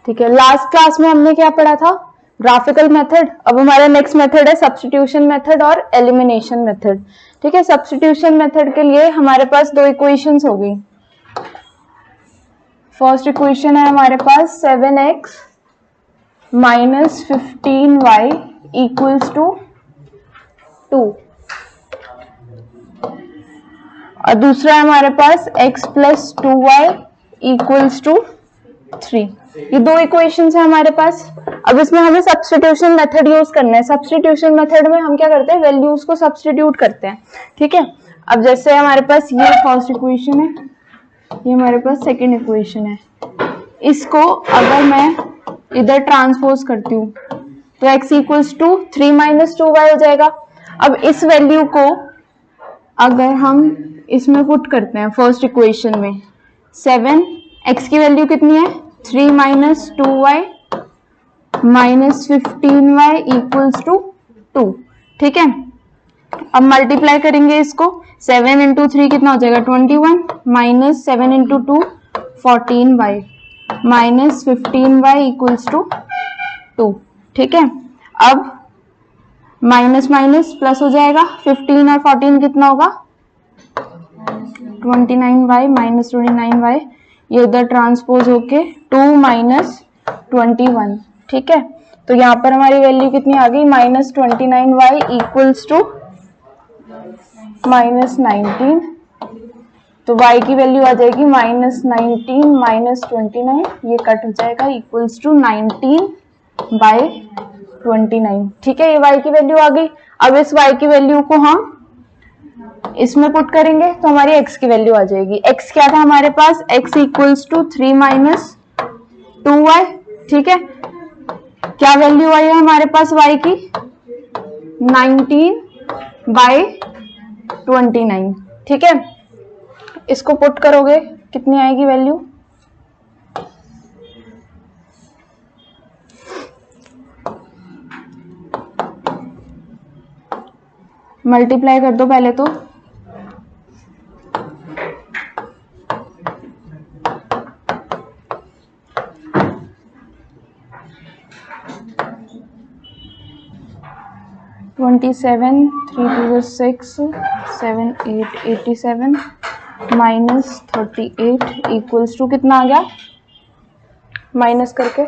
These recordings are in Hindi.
ठीक है, लास्ट क्लास में हमने क्या पढ़ा था? Graphical method. अब हमारा नेक्स्ट मेथड है सब्स्टिट्यूशन मेथड और एलिमिनेशन मेथड। ठीक है, सब्स्टिट्यूशन मेथड के लिए हमारे पास दो इक्वेशंस हो गई। फर्स्ट इक्वेशन है हमारे पास 7x minus 15y equals to 2, और दूसरा है हमारे पास x plus 2y equals to 3। ये दो इक्वेशंस है हमारे पास। अब इसमें हमें सब्स्टिट्यूशन मेथड यूज करना है। सब्स्टिट्यूशन मेथड में हम क्या करते हैं? वैल्यूज को सब्स्टिट्यूट करते हैं। ठीक है, अब जैसे हमारे पास ये फर्स्ट इक्वेशन है, ये हमारे पास सेकंड इक्वेशन है। इसको अगर मैं इधर ट्रांसपोज करती हूँ तो x equals to 3 minus 2y हो जाएगा। अब इस वैल्यू को अगर हम इसमें पुट करते हैं फर्स्ट इक्वेशन में, 7 x की वैल्यू कितनी है? 3 minus 2y minus 15y equals to 2। ठीक है, अब मल्टीप्लाई करेंगे इसको, 7 इंटू 3 कितना हो जाएगा? 21 minus 7 into 2 14y minus 15y equals to 2। ठीक है, अब माइनस माइनस प्लस हो जाएगा, 15 और 14 कितना होगा? 29y माइनस 29y, ये उधर ट्रांसपोज होके 2 माइनस 21। ठीक है, तो यहाँ पर हमारी वैल्यू कितनी आ गई? Minus 29y equals to minus 19। तो y की वैल्यू आ जाएगी माइनस 19 माइनस 29, ये कट हो जाएगा, इक्वल्स टू 19 बाय 29। ठीक है, ये y की वैल्यू आ गई। अब इस y की वैल्यू को हम इसमें पुट करेंगे तो हमारी x की वैल्यू आ जाएगी। x क्या था हमारे पास? x equals to 3 minus 2y। ठीक है, क्या वैल्यू आई है हमारे पास y की? 19 बाय 29। ठीक है, इसको पुट करोगे कितनी आएगी वैल्यू? मल्टीप्लाई कर दो पहले तो। $27, 3 2 6, 7 8 87 माइनस 38 इक्वल्स टू कितना आ गया? माइनस करके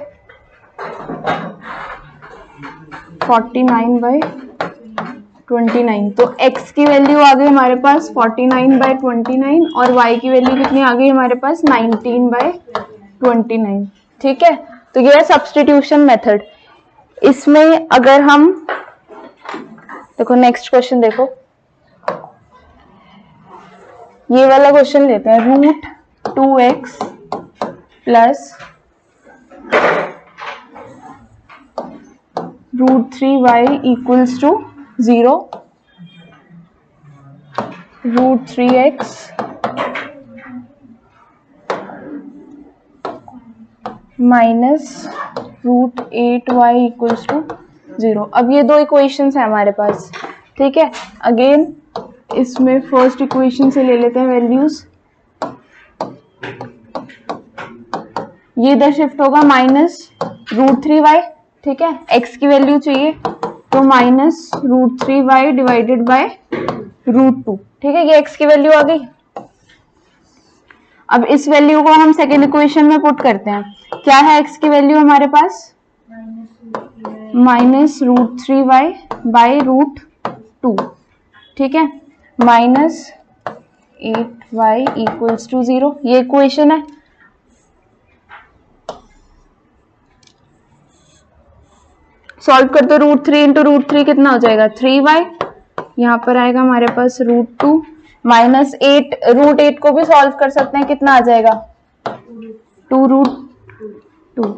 49 बाय 29। तो x की वैल्यू आ गई हमारे पास 49 बाय 29 और y की वैल्यू कितनी आ गई हमारे पास? 19 बाय 29। ठीक है, तो ये है सब्स्टिट्यूशन मेथड। इसमें अगर हम देखो नेक्स्ट क्वेश्चन देखो, ये वाला क्वेश्चन लेते हैं। Root 2x plus root 3y equals to 0, root 3x minus root 8y equals to 0। अब ये दो इक्वेशंस है हमारे पास। ठीक है, अगेन इसमें फर्स्ट इक्वेशन से ले लेते हैं वैल्यूज। ये इधर शिफ्ट होगा माइनस रूट 3y। ठीक है, x की वैल्यू चाहिए तो minus root 3y divided by root 2। ठीक है, ये x की वैल्यू आ गई। अब इस वैल्यू को हम सेकेंड इक्वेशन में पुट करते हैं। क्या है x की वैल्यू हमारे पास? Minus root 3y by root 2। ठीक है, माइनस 8y इक्वल्स टू 0, ये इक्वेशन है। सॉल्व कर दो, रूट 3 इंटू रूट 3 कितना हो जाएगा? 3y, यहाँ पर आएगा हमारे पास रूट 2 माइनस 8, रूट 8 को भी सॉल्व कर सकते हैं, कितना आ जाएगा? 2 रूट 2,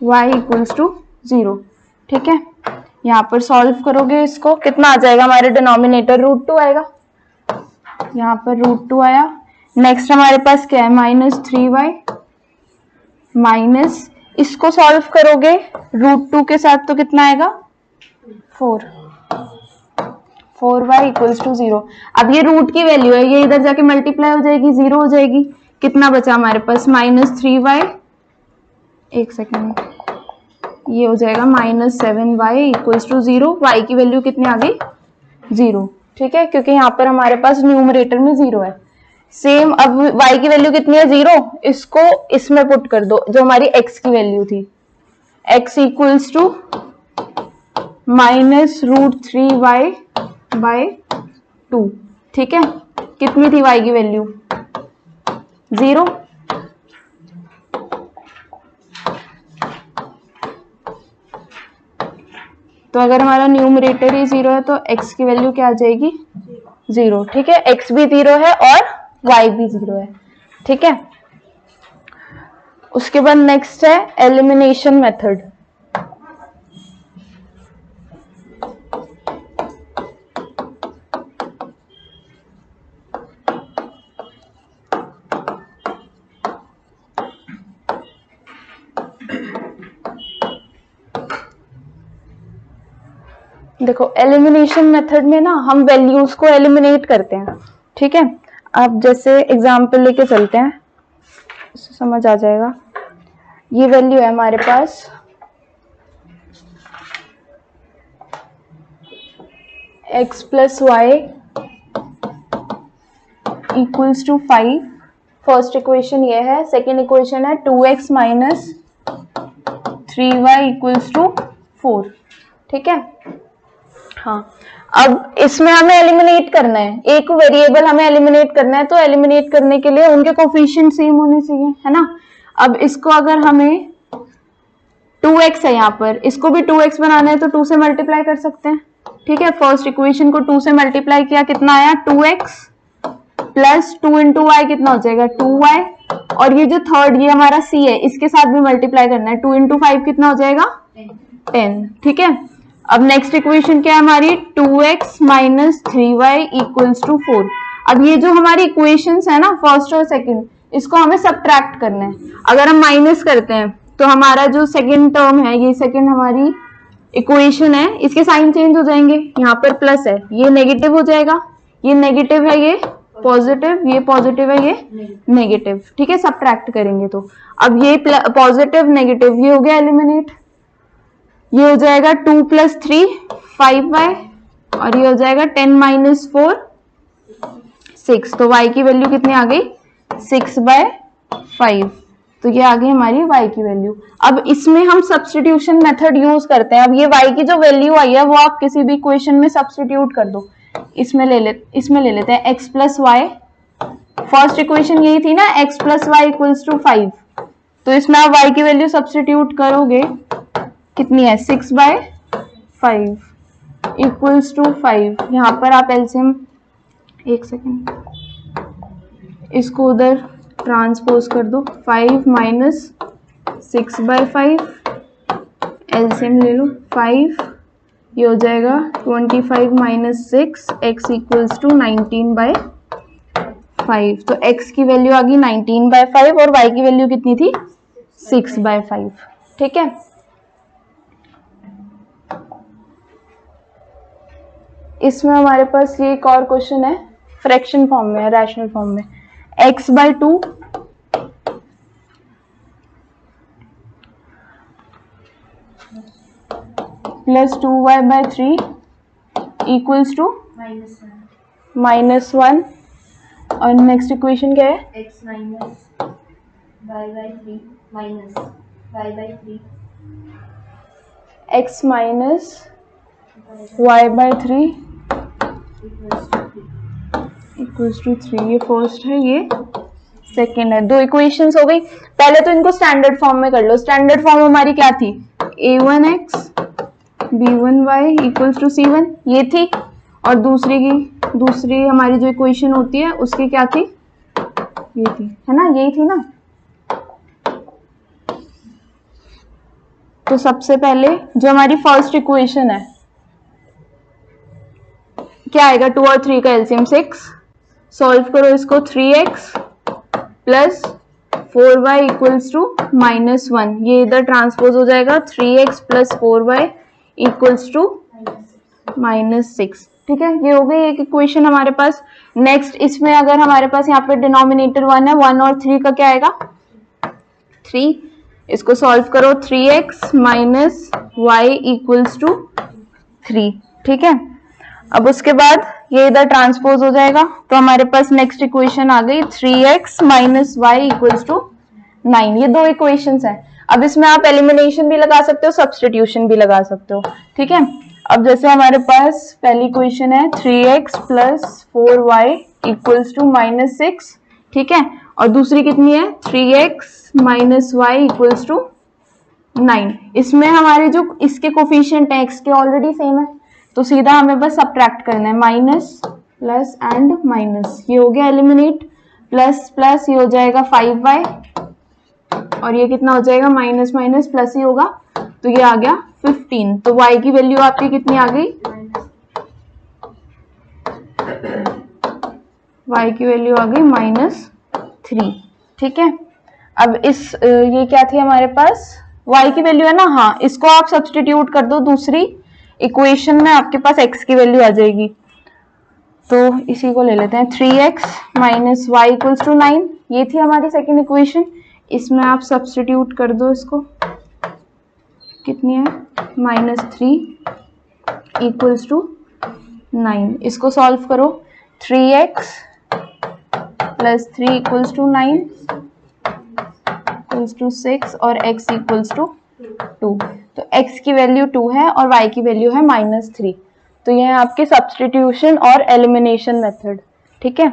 y इक्वल्स टू 0। ठीक है, यहाँ पर सॉल्व करोगे इसको, कितना आ जाएगा? हमारे डिनोमिनेटर रूट 2 आएगा, यहाँ पर रूट 2 आया। नेक्स्ट हमारे पास क्या है? माइनस 3y माइनस, इसको सॉल्व करोगे रूट 2 के साथ तो कितना आएगा? 4y equals to 0। अब ये रूट की वैल्यू है, ये इधर जाके मल्टीप्लाई हो जाएगी, 0 हो जाएगी। कितना बचा हमारे पास? माइनस 3y एक सेकेंड, ये हो जाएगा -7y इक्वल्स टू 0। y की वैल्यू कितनी आ गई? 0। ठीक है, क्योंकि यहाँ पर हमारे पास न्यूमरेटर में 0 है। सेम अब y की वैल्यू कितनी है? 0। इसको इसमें पुट कर दो जो हमारी x की वैल्यू थी, x इक्वल्स टू -√3y/2। ठीक है, कितनी थी y की वैल्यू? 0। तो अगर हमारा न्यूमरेटर ही 0 है तो x की वैल्यू क्या आ जाएगी? 0। ठीक है, x भी 0 है और y भी 0 है। ठीक है, उसके बाद नेक्स्ट है एलिमिनेशन मेथड। देखो, एलिमिनेशन मेथड में ना हम वैल्यूज को एलिमिनेट करते हैं। ठीक है, अब जैसे एग्जांपल लेके चलते हैं, इससे समझ आ जाएगा। ये वैल्यू है हमारे पास x + y equals to 5। First equation ये है। सेकेंड इक्वेशन है 2x - 3y इक्वल्स टू 4। ठीक है, हाँ। अब इसमें हमें एलिमिनेट करना है, एक वेरिएबल हमें एलिमिनेट करना है, तो एलिमिनेट करने के लिए उनके कोफिशिएंट सेम होने चाहिए, है ना। अब इसको अगर हमें 2x है यहाँ पर, इसको भी 2x बनाना है तो 2 से मल्टीप्लाई कर सकते हैं। ठीक है, फर्स्ट इक्वेशन को 2 से मल्टीप्लाई किया, कितना आया? 2x प्लस 2 × y कितना हो जाएगा? 2y। और ये जो थर्ड, ये हमारा c है, इसके साथ भी मल्टीप्लाई करना है। 2 × 5 कितना हो जाएगा? 10। ठीक है, अब नेक्स्ट इक्वेशन क्या है हमारी? 2x - 3y equals to 4। अब ये जो हमारी इक्वेशंस है ना, फर्स्ट और सेकंड, इसको हमें सब्ट्रैक्ट करना है। अगर हम माइनस करते हैं तो हमारा जो सेकंड टर्म है, ये सेकंड हमारी इक्वेशन है, इसके साइन चेंज हो जाएंगे। यहाँ पर प्लस है, ये नेगेटिव हो जाएगा, ये नेगेटिव है, ये पॉजिटिव, ये पॉजिटिव है, ये नेगेटिव। ठीक है, सब्ट्रैक्ट करेंगे तो अब ये पॉजिटिव नेगेटिव, ये हो गया एलिमिनेट। ये हो जाएगा 2 + 3 5y, और ये हो जाएगा 10 - 4 6। तो y की वैल्यू कितनी आ गई? 6/5। तो ये आ गई हमारी y की वैल्यू। अब इसमें हम सब्स्टिट्यूशन मेथड यूज करते हैं। अब ये y की जो वैल्यू आई है वो आप किसी भी इक्वेशन में सब्स्टिट्यूट कर दो। इसमें ले लेते हैं x + y। फर्स्ट इक्वेशन यही थी ना, x + y इक्वल्स टू 5। तो इसमें आप y की वैल्यू सब्स्टिट्यूट करोगे, कितनी है? 6/5 इक्वल्स टू 5। यहाँ पर आप एलसीएम, एक सेकेंड, इसको उधर ट्रांसपोज कर दो। 5 - 6/5, एलसीएम ले लो 5, ये हो जाएगा 25 - 6, x इक्वल्स टू 19/5। तो x की वैल्यू आ गई 19/5 और y की वैल्यू कितनी थी? 6/5। ठीक है, इसमें हमारे पास ये एक और क्वेश्चन है, फ्रैक्शन फॉर्म में है, रैशनल फॉर्म में। x/2 plus 2y/3 equals to -1। और नेक्स्ट इक्वेशन क्या है? x - y/3 minus y/3 x - y/3 equals to 3। ये फर्स्ट है, ये सेकेंड है। दो इक्वेशंस हो गई। पहले तो इनको स्टैंडर्ड फॉर्म में कर लो। स्टैंडर्ड फॉर्म हमारी क्या थी? a1x b1y equals to c1, ये थी। और दूसरी हमारी जो इक्वेशन होती है उसकी क्या थी? ये थी, है ना, यही थी ना। तो सबसे पहले जो हमारी फर्स्ट इक्वेशन है, क्या आएगा? 2 और 3 का एलसीएम 6। सॉल्व करो इसको। 3x plus 4y equals to -1, ये इधर ट्रांसपोज हो जाएगा। 3x plus 4y equals to -6। ठीक है, ये हो गई एक इक्वेशन हमारे पास। नेक्स्ट, इसमें अगर हमारे पास यहाँ पे डिनोमिनेटर 1 है, 1 और 3 का क्या आएगा? 3। इसको सॉल्व करो, 3x minus y equals to 3, ठीक है। अब उसके बाद ये इधर ट्रांसपोज हो जाएगा, तो हमारे पास नेक्स्ट इक्वेशन आ गई 3x minus y equals to 9। ये दो इक्वेशंस हैं। अब इसमें आप एलिमिनेशन भी लगा सकते हो, सब्स्टिट्यूशन भी लगा सकते हो, ठीक है। अब जैसे हमारे पास पहली इक्वेशन है 3x plus 4y equals to -6, ठीक है, और दूसरी कितनी है 3x minus y equals to 9। इसमें हमारे जो इसके कोफिशिएंट है x के ऑलरेडी सेम है, तो सीधा हमें बस सब्ट्रैक्ट करना है, माइनस प्लस एंड माइनस, ये हो गया एलिमिनेट, प्लस प्लस ये हो जाएगा 5y, और ये कितना हो जाएगा माइनस माइनस प्लस ही होगा, तो ये आ गया 15। तो y की वैल्यू आपकी कितनी आ गई, y की वैल्यू आ गई -3, ठीक है। अब इस ये क्या थी हमारे पास, y की वैल्यू है ना, हाँ, इसको आप सब्स्टिट्यूट कर दो दूसरी इक्वेशन में, आपके पास x की वैल्यू आ जाएगी। तो इसी को ले लेते हैं, 3x minus y equals to 9, ये थी हमारी सेकेंड इक्वेशन। इसमें आप सब्स्टिट्यूट कर दो इसको, कितनी है -3 इक्वल्स टू 9। इसको सॉल्व करो, 3x plus 3 equals to 9 equals to 6 और x इक्वल्स टू 2। तो x की वैल्यू 2 है और y की वैल्यू है -3। तो ये है आपके सब्स्टिट्यूशन और एलिमिनेशन मेथड, ठीक है।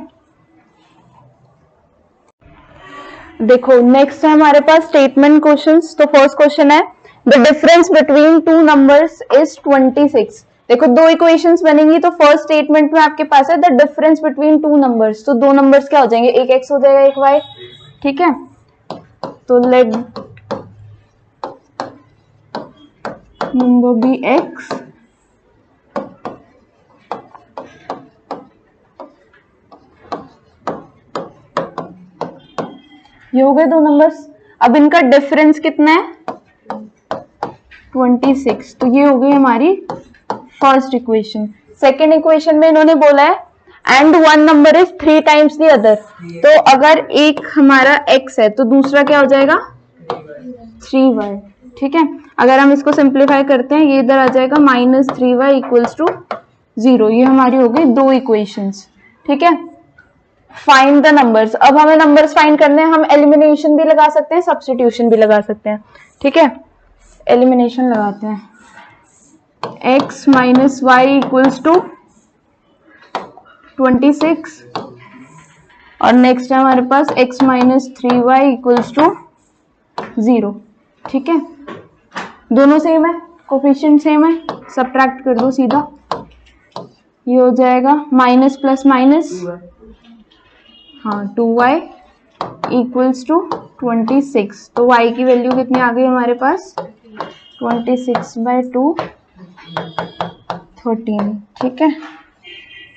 देखो नेक्स्ट है हमारे पास स्टेटमेंट क्वेश्चंस। तो फर्स्ट क्वेश्चन है the difference between two numbers is 26। देखो दो इक्वेशंस बनेंगी, तो फर्स्ट स्टेटमेंट में आपके पास है the difference between two numbers, तो दो नंबर्स क्या हो जाएंगे, एक x हो जाएगा एक y, ठीक है। तो लेट नंबर बी x ये हो गए दो नंबर्स। अब इनका डिफरेंस कितना है 26, तो ये हो गई हमारी फर्स्ट इक्वेशन। सेकेंड इक्वेशन में इन्होंने बोला है and one number is 3 times the other, तो अगर एक हमारा x है तो दूसरा क्या हो जाएगा 3y, ठीक है। अगर हम इसको सिंप्लीफाई करते हैं, ये इधर आ जाएगा -3y इक्वल्स टू 0। ये हमारी हो गई दो इक्वेशंस, ठीक है। फाइंड द नंबर्स, अब हमें नंबर्स फाइंड करने हैं। हम एलिमिनेशन भी लगा सकते हैं, सब्स्टिट्यूशन भी लगा सकते हैं, ठीक है। एलिमिनेशन लगाते हैं, x minus y equals to 26 और नेक्स्ट है हमारे पास x minus 3y equals to 0, ठीक है। दोनों सेम है, कोफिशिएंट सेम है, सब्ट्रैक्ट कर दो सीधा, ये हो जाएगा माइनस प्लस माइनस, हाँ 2y इक्वल्स टू 26। तो y की वैल्यू कितनी आ गई हमारे पास 26/2 13, ठीक है।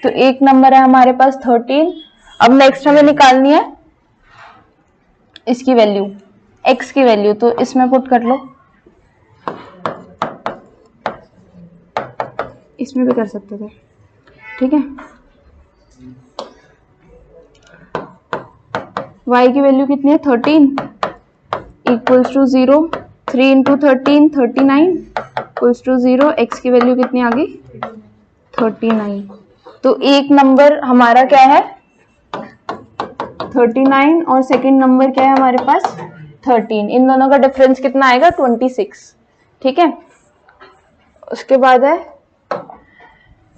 तो एक नंबर है हमारे पास 13। अब नेक्स्ट हमें निकालनी है इसकी वैल्यू, x की वैल्यू, तो इसमें पुट कर लो, इसमें भी कर सकते थे, ठीक है। y की वैल्यू कितनी है 13 equals to 0, 3 into 13 39 equals to 0। x की वैल्यू कितनी आ गई 39। तो एक नंबर हमारा क्या है 39 और सेकंड नंबर क्या है हमारे पास 13। इन दोनों का डिफरेंस कितना आएगा 26, ठीक है। उसके बाद है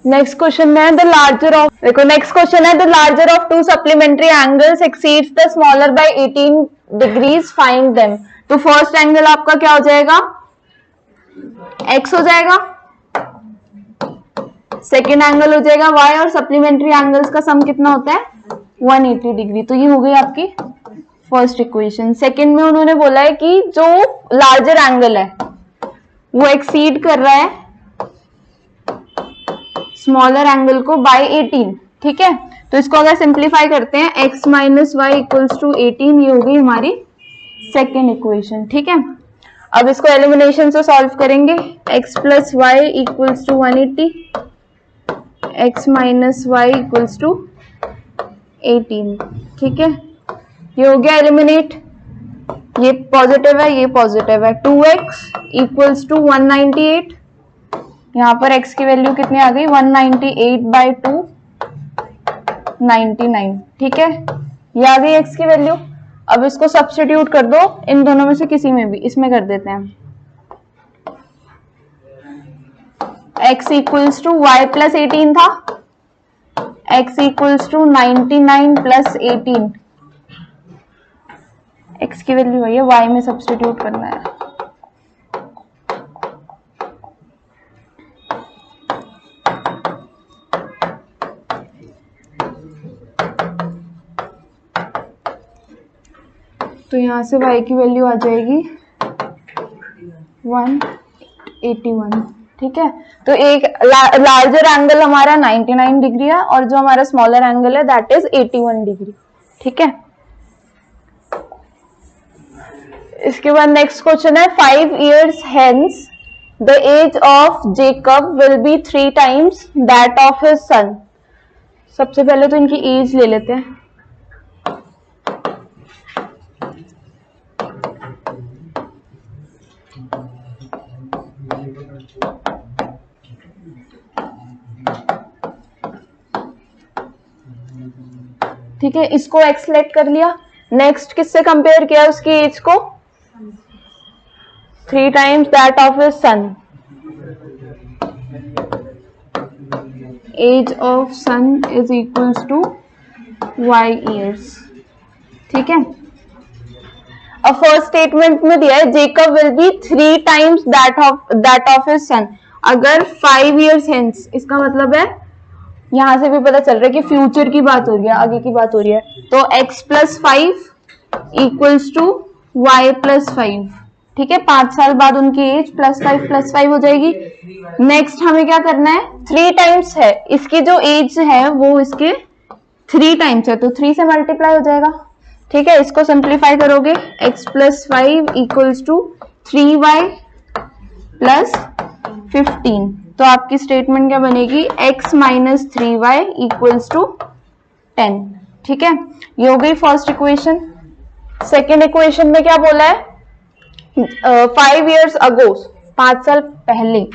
नेक्स्ट क्वेश्चन में है द लार्जर ऑफ, देखो नेक्स्ट क्वेश्चन है the larger of to supplementary angles exceeds the smaller by 18 degrees find them. तो फर्स्ट एंगल आपका क्या हो जाएगा x हो जाएगा, सेकेंड एंगल हो जाएगा y, और सप्लीमेंट्री एंगल्स का सम कितना होता है 180 डिग्री। तो ये हो गई आपकी फर्स्ट इक्वेशन। सेकेंड में उन्होंने बोला है कि जो लार्जर एंगल है वो एक्सीड कर रहा है स्मॉलर एंगल को बाय 18, ठीक है। तो इसको अगर सिंप्लीफाई करते हैं x minus y equals to 18, ये हो गई हमारी सेकेंड इक्वेशन, ठीक है। अब इसको एलिमिनेशन से सॉल्व करेंगे, x plus y equals to 180, x minus y equals to 18, ठीक है। ये हो गया एलिमिनेट, ये पॉजिटिव है, ये पॉजिटिव है। 2x इक्वल्स टू 198, यहाँ पर x की वैल्यू कितनी आ गई 198/2 99, ठीक है, ये आ गई x की वैल्यू। अब इसको सब्स्टिट्यूट कर दो इन दोनों में से किसी में भी, इसमें कर देते हैं। x equals to y plus 18 था, x equals to 99 plus 18, x की वैल्यू है, y में सब्स्टिट्यूट करना है। तो यहाँ से y की वैल्यू आ जाएगी 181, ठीक है। तो एक लार्जर एंगल हमारा 99 डिग्री है और जो हमारा स्मॉलर एंगल है दैट इज 81 डिग्री, ठीक है। इसके बाद नेक्स्ट क्वेश्चन है 5 years hence the age of Jacob will be 3 times that of his son। सबसे पहले तो इनकी एज ले लेते हैं। ठीक है, इसको x सेलेक्ट कर लिया। नेक्स्ट किससे कंपेयर किया उसकी एज को 3 times that of his son। Age of son is equals to y years, ठीक है। अब फर्स्ट स्टेटमेंट में दिया है Jacob will be 3 times that of his son। अगर 5 years hence, इसका मतलब है यहां से भी पता चल रहा है कि फ्यूचर की बात हो रही है, आगे की बात हो रही है। तो x plus 5 equals to y plus 5, ठीक है। 5 साल बाद उनकी एज +5 हो जाएगी। नेक्स्ट हमें क्या करना है, 3 टाइम्स है इसकी जो एज है वो इसके 3 टाइम्स है, तो 3 से मल्टीप्लाई हो जाएगा, ठीक है। इसको सिंप्लीफाई करोगे x plus 5 equals to 3y plus 15। तो आपकी स्टेटमेंट क्या बनेगी, x minus 3y equals to 10, ठीक है। ये हो गई फर्स्ट इक्वेशन। सेकेंड इक्वेशन में क्या बोला है, 5 years ago, 5 साल पहले।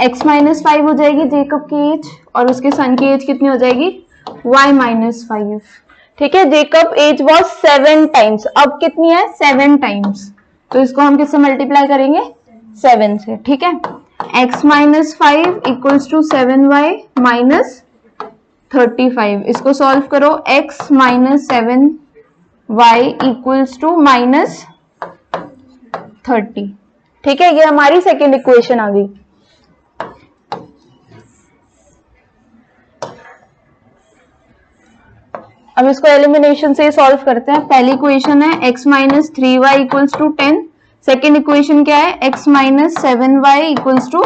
x माइनस 5 हो जाएगी जेकब की एज, और उसके सन की एज कितनी हो जाएगी y माइनस 5, ठीक है। जेकब एज वॉज 7 टाइम्स, अब कितनी है 7 टाइम्स, तो इसको हम किससे मल्टीप्लाई करेंगे 7 से, ठीक है। x minus 5 equals to 7y minus 35। इसको सॉल्व करो, x minus 7y equals to minus 30, ठीक है। ये हमारी सेकेंड इक्वेशन आ गई। अब इसको एलिमिनेशन से सॉल्व करते हैं। पहली इक्वेशन है x minus 3y equals to 10, second equation क्या है x minus 7y equals to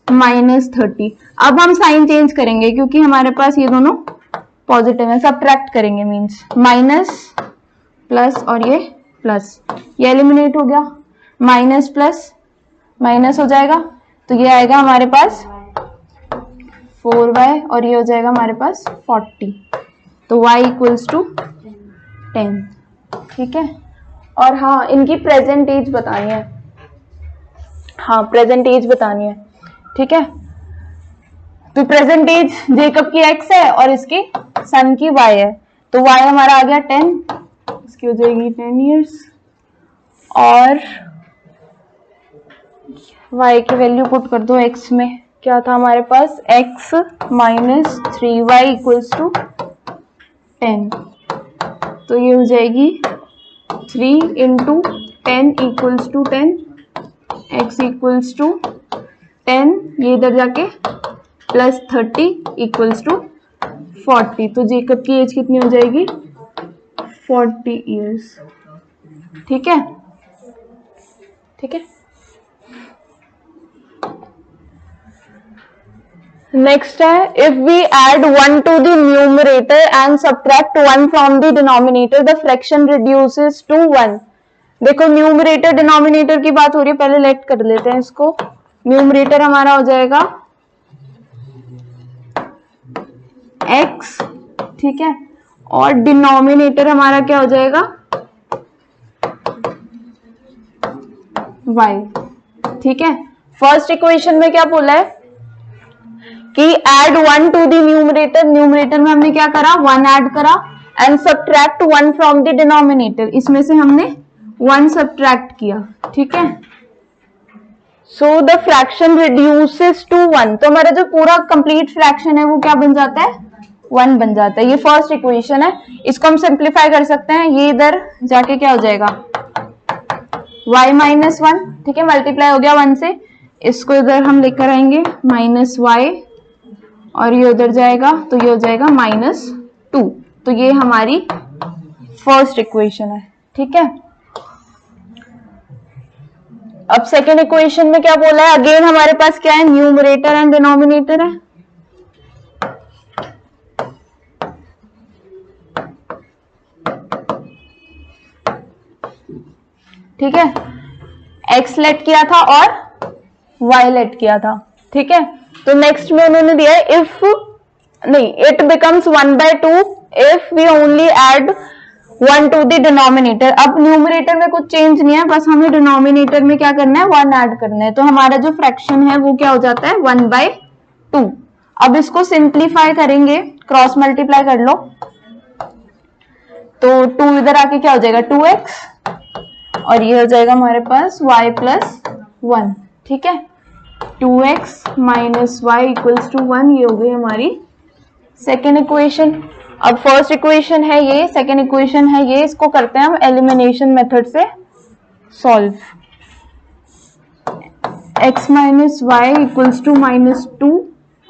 minus 30। अब हम साइन चेंज करेंगे क्योंकि हमारे पास ये दोनों पॉजिटिव है, सब्ट्रैक्ट करेंगे, मींस माइनस प्लस और ये प्लस, ये एलिमिनेट हो गया, माइनस प्लस माइनस हो जाएगा, तो ये आएगा हमारे पास 4y और ये हो जाएगा हमारे पास 40, तो y इक्वल्स टू 10, ठीक है। और हाँ, इनकी प्रेजेंट एज बतानी है, हाँ प्रेजेंट एज बतानी है, ठीक है। तो प्रेजेंट एज जेकब की x है और इसकी सन की y है, तो y हमारा आ गया 10, इसकी हो जाएगी 10 years, और y की वैल्यू पुट कर दो x में, क्या था हमारे पास x minus 3y equals to 10, तो ये हो जाएगी 3 into 10 equals to 10, x equals to 10, ये इधर जाके प्लस 30 इक्वल्स टू 40, तो जेकब की एज कितनी हो जाएगी 40 years, ठीक है, ठीक है। नेक्स्ट है if we add 1 to the numerator and subtract 1 from the denominator the fraction reduces to 1। देखो न्यूमरेटर डिनोमिनेटर की बात हो रही है, पहले लेट कर लेते हैं इसको। न्यूमरेटर हमारा हो जाएगा x, ठीक है, और डिनोमिनेटर हमारा क्या हो जाएगा y, ठीक है। फर्स्ट इक्वेशन में क्या बोला है कि add 1 to the numerator, numerator में हमने क्या करा 1 ऐड करा, and subtract 1 from the denominator, इसमें से हमने 1 सब्ट्रैक्ट किया, ठीक है। So the fraction reduces to 1, तो हमारा जो पूरा कंप्लीट फ्रैक्शन है वो क्या बन जाता है 1 बन जाता है। ये फर्स्ट इक्वेशन है, इसको हम सिंप्लीफाई कर सकते हैं, ये इधर जाके क्या हो जाएगा y माइनस 1, ठीक है, मल्टीप्लाई हो गया 1 से, इसको इधर हम लेकर आएंगे माइनस y, और ये उधर जाएगा तो ये हो जाएगा -2। तो ये हमारी फर्स्ट इक्वेशन है, ठीक है। अब सेकेंड इक्वेशन में क्या बोला है, अगेन हमारे पास क्या है न्यूमरेटर एंड डिनोमिनेटर है, ठीक है, x लेट किया था और y लेट किया था, ठीक है। तो नेक्स्ट में उन्होंने दिया है इफ नहीं it becomes 1/2 if we only add 1 to the denominator. अब न्यूमरेटर में कुछ चेंज नहीं है, बस हमें डिनोमिनेटर में क्या करना है 1 ऐड करना है, तो हमारा जो फ्रैक्शन है वो क्या हो जाता है 1/2। अब इसको सिंप्लीफाई करेंगे, क्रॉस मल्टीप्लाई कर लो, तो 2 इधर आके क्या हो जाएगा 2x, और ये हो जाएगा हमारे पास y प्लस 1, ठीक है। 2x minus y equals to 1, ये हो गई हमारी सेकेंड इक्वेशन। अब फर्स्ट इक्वेशन है ये, सेकेंड इक्वेशन है ये, इसको करते हैं हम एलिमिनेशन मेथड से solve. x minus y equals to -2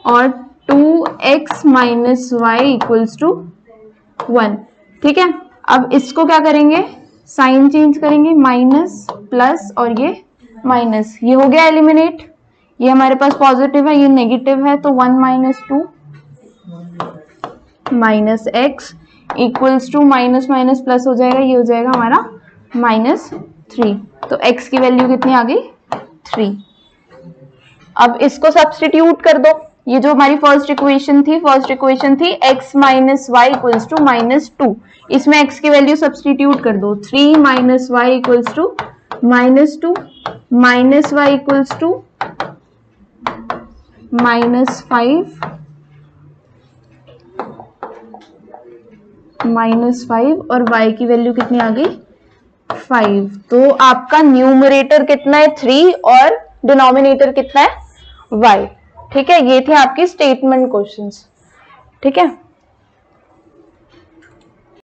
और 2x minus y equals to 1, ठीक है। अब इसको क्या करेंगे साइन चेंज करेंगे, माइनस प्लस और ये माइनस, ये हो गया एलिमिनेट, ये हमारे पास पॉजिटिव है ये नेगेटिव है, तो 1 minus 2 minus x equals to minus minus plus हो जाएगा, ये हो जाएगा हमारा -3। तो x की वैल्यू कितनी आ गई 3। अब इसको सब्स्टिट्यूट कर दो, ये जो हमारी फर्स्ट इक्वेशन थी x minus y equals to -2, इसमें x की वैल्यू सब्स्टिट्यूट कर दो, 3 minus y equals to -2 minus y equals to -5 और y की वैल्यू कितनी आ गई 5। तो आपका न्यूमरेटर कितना है 3 और डिनोमिनेटर कितना है y, ठीक है। ये थे आपकी स्टेटमेंट क्वेश्चंस, ठीक है।